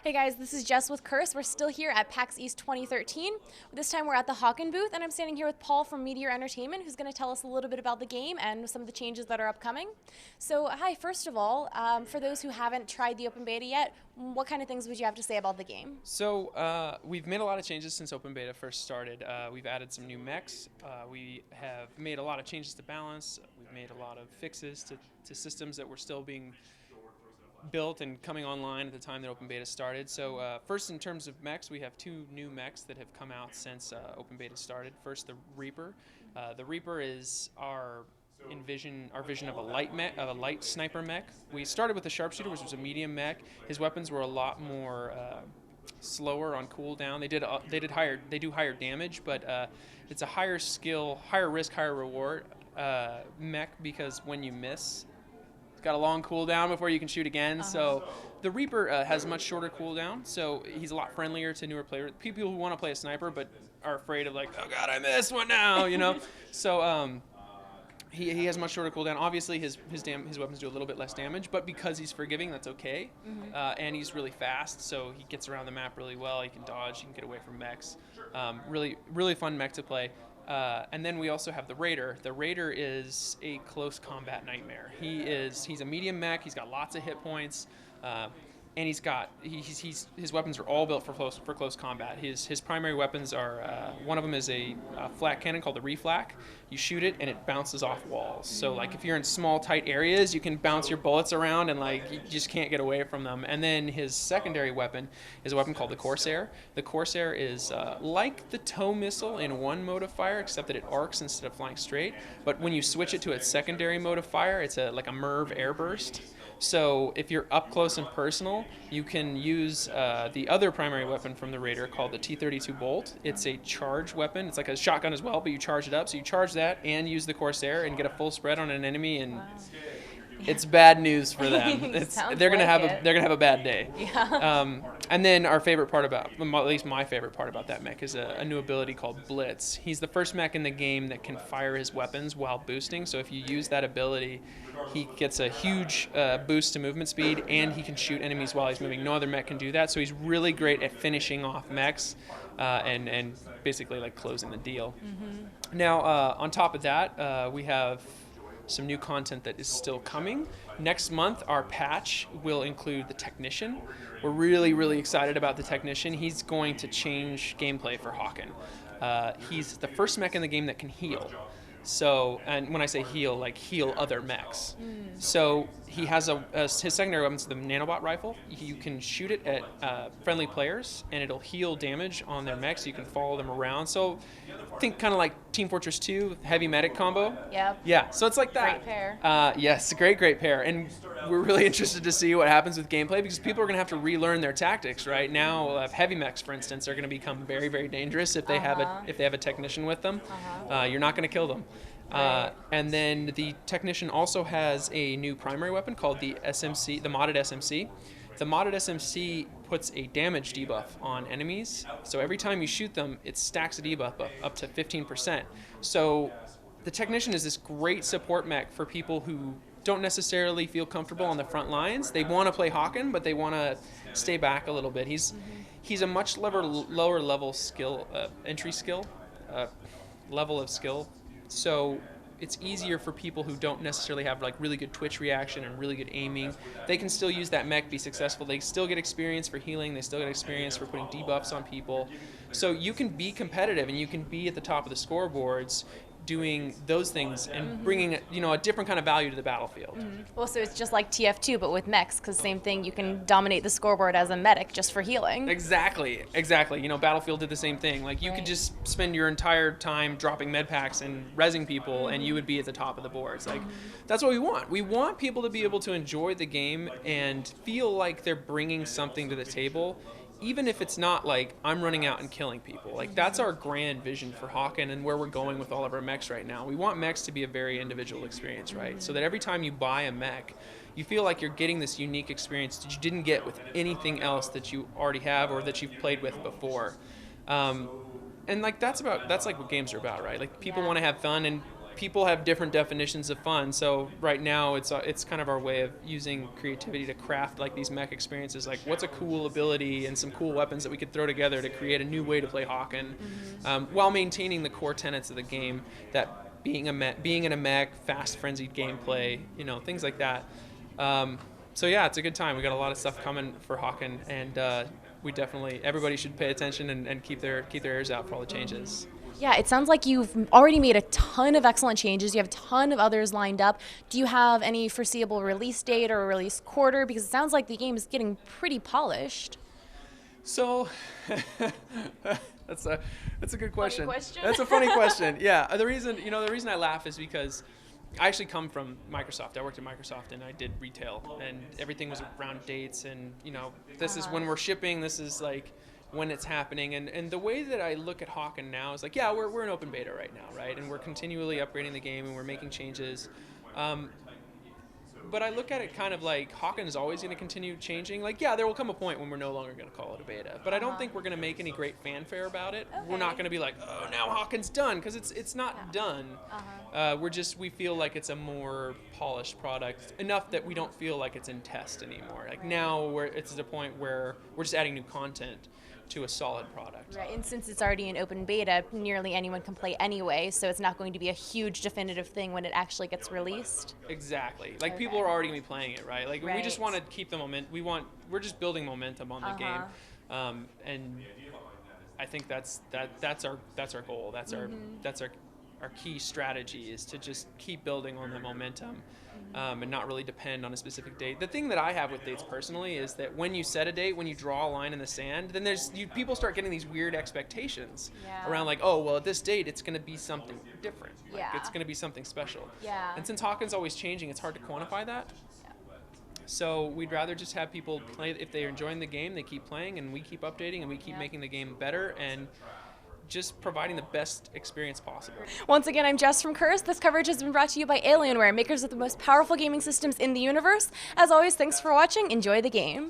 Hey guys, this is Jess with Curse. We're still here at PAX East 2013. This time we're at the Hawken booth, and I'm standing here with Paul from Meteor Entertainment, who's going to tell us a little bit about the game and some of the changes that are upcoming. So, hi, first of all, for those who haven't tried the open beta yet, what kind of things would you have to say about the game? So we've made a lot of changes since open beta first started. We've added some new mechs. We have made a lot of changes to balance. We've made a lot of fixes to systems that were still being built and coming online at the time that open beta started. So first, in terms of mechs, we have two new mechs that have come out since open beta started. First, the Reaper. The Reaper is our vision of a light sniper mech. We started with the Sharpshooter, which was a medium mech. His weapons were a lot more slower on cooldown. They do higher damage, but it's a higher skill, higher risk, higher reward mech, because when you miss, got a long cooldown before you can shoot again. So the Reaper has a much shorter cooldown, so he's a lot friendlier to newer players. People who want to play a sniper but are afraid of, like, oh god, I missed one now, you know. So he has a much shorter cooldown. Obviously his weapons do a little bit less damage, but because he's forgiving, that's okay. And he's really fast, so he gets around the map really well. He can dodge, he can get away from mechs. Really fun mech to play. And then we also have the Raider. The Raider is a close combat nightmare. He's a medium mech. He's got lots of hit points, and his weapons are all built for close combat. His primary weapons are one of them is a flak cannon called the Reflak. You shoot it and it bounces off walls. So like if you're in small tight areas, you can bounce your bullets around and like you just can't get away from them. And then his secondary weapon is a weapon called the Corsair. The Corsair is like the tow missile in one mode of fire, except that it arcs instead of flying straight. But when you switch it to its secondary mode of fire, it's like a MIRV airburst. So if you're up close and personal, you can use the other primary weapon from the Raider called the T-32 Bolt. It's a charge weapon. It's like a shotgun as well, but you charge it up. So you charge that and use the Corsair and get a full spread on an enemy, and it's bad news for them. They're gonna have a bad day. Yeah. And then our favorite part about, at least my favorite part about that mech, is a new ability called Blitz. He's the first mech in the game that can fire his weapons while boosting. So if you use that ability, he gets a huge boost to movement speed, and he can shoot enemies while he's moving. No other mech can do that. So he's really great at finishing off mechs and basically like closing the deal. Now, on top of that, we have some new content that is still coming. Next month, our patch will include the Technician. We're really excited about the Technician. He's going to change gameplay for Hawken. He's the first mech in the game that can heal. So, and when I say heal, like heal other mechs. So he has his secondary weapon is the nanobot rifle. You can shoot it at friendly players, and it'll heal damage on their mechs. You can follow them around. So think kind of like Team Fortress 2 heavy medic combo. Yep. Yeah, so it's like that. Great pair. Yes, great pair. And we're really interested to see what happens with gameplay, because people are going to have to relearn their tactics. Right now, heavy mechs, for instance, are going to become very dangerous if they have a technician with them. You're not going to kill them. And then the Technician also has a new primary weapon called the SMC, the modded SMC. The modded SMC puts a damage debuff on enemies. So every time you shoot them, it stacks a debuff up to 15%. So the Technician is this great support mech for people who don't necessarily feel comfortable on the front lines. They want to play Hawken, but they want to stay back a little bit. He's a much lower level skill, level of skill. So it's easier for people who don't necessarily have like really good twitch reaction and really good aiming. They can still use that mech, be successful. They still get experience for healing. They still get experience for putting debuffs on people. So you can be competitive and you can be at the top of the scoreboards doing those things and bringing a different kind of value to the battlefield. Well, so it's just like TF2, but with mechs, because same thing, you can dominate the scoreboard as a medic just for healing. Exactly. Battlefield did the same thing. Like you could just spend your entire time dropping med packs and rezzing people, and you would be at the top of the boards. Like that's what we want. We want people to be able to enjoy the game and feel like they're bringing something to the table, even if it's not like I'm running out and killing people. Like that's our grand vision for Hawken and where we're going with all of our mechs right now. We want mechs to be a very individual experience, right? So that every time you buy a mech, you feel like you're getting this unique experience that you didn't get with anything else that you already have or that you've played with before. And like that's like what games are about, right? Like people want to have fun, and people have different definitions of fun. So right now it's kind of our way of using creativity to craft like these mech experiences. Like, what's a cool ability and some cool weapons that we could throw together to create a new way to play Hawken, while maintaining the core tenets of the game, that being in a mech, fast frenzied gameplay, things like that. So yeah, it's a good time. We got a lot of stuff coming for Hawken, and everybody should pay attention and keep their ears out for all the changes. Yeah, it sounds like you've already made a ton of excellent changes. You have a ton of others lined up. Do you have any foreseeable release date or release quarter? Because it sounds like the game is getting pretty polished. So, that's a good question. Funny question. That's a funny question. Yeah, the reason I laugh is because I actually come from Microsoft. I worked at Microsoft and I did retail, and everything was around dates, and this is when we're shipping. This is like when it's happening, and the way that I look at Hawken now is like, yeah, we're in open beta right now, right, and we're continually upgrading the game and we're making changes, but I look at it kind of like Hawken is always going to continue changing. Like, yeah, there will come a point when we're no longer going to call it a beta, but I don't think we're going to make any great fanfare about it. Okay. We're not going to be like, oh, now Hawken's done, because it's not done. We feel like it's a more polished product enough that we don't feel like it's in test anymore. Like, now it's at a point where we're just adding new content to a solid product. Right, and since it's already in open beta, nearly anyone can play anyway, so it's not going to be a huge definitive thing when it actually gets released. Exactly. Like, people are already going to be playing it, right? Like, we just want to keep the momentum. We're just building momentum on the game, and I think that's our goal. That's our key strategy, is to just keep building on the momentum. And not really depend on a specific date. The thing that I have with dates personally is that when you set a date, when you draw a line in the sand, then people start getting these weird expectations around, like, oh, well, at this date it's going to be something different. Like, it's going to be something special. And since Hawken's always changing, it's hard to quantify that. So we'd rather just have people play. If they're enjoying the game, they keep playing, and we keep updating, and we keep making the game better, and just providing the best experience possible. Once again, I'm Jess from Curse. This coverage has been brought to you by Alienware, makers of the most powerful gaming systems in the universe. As always, thanks for watching. Enjoy the game.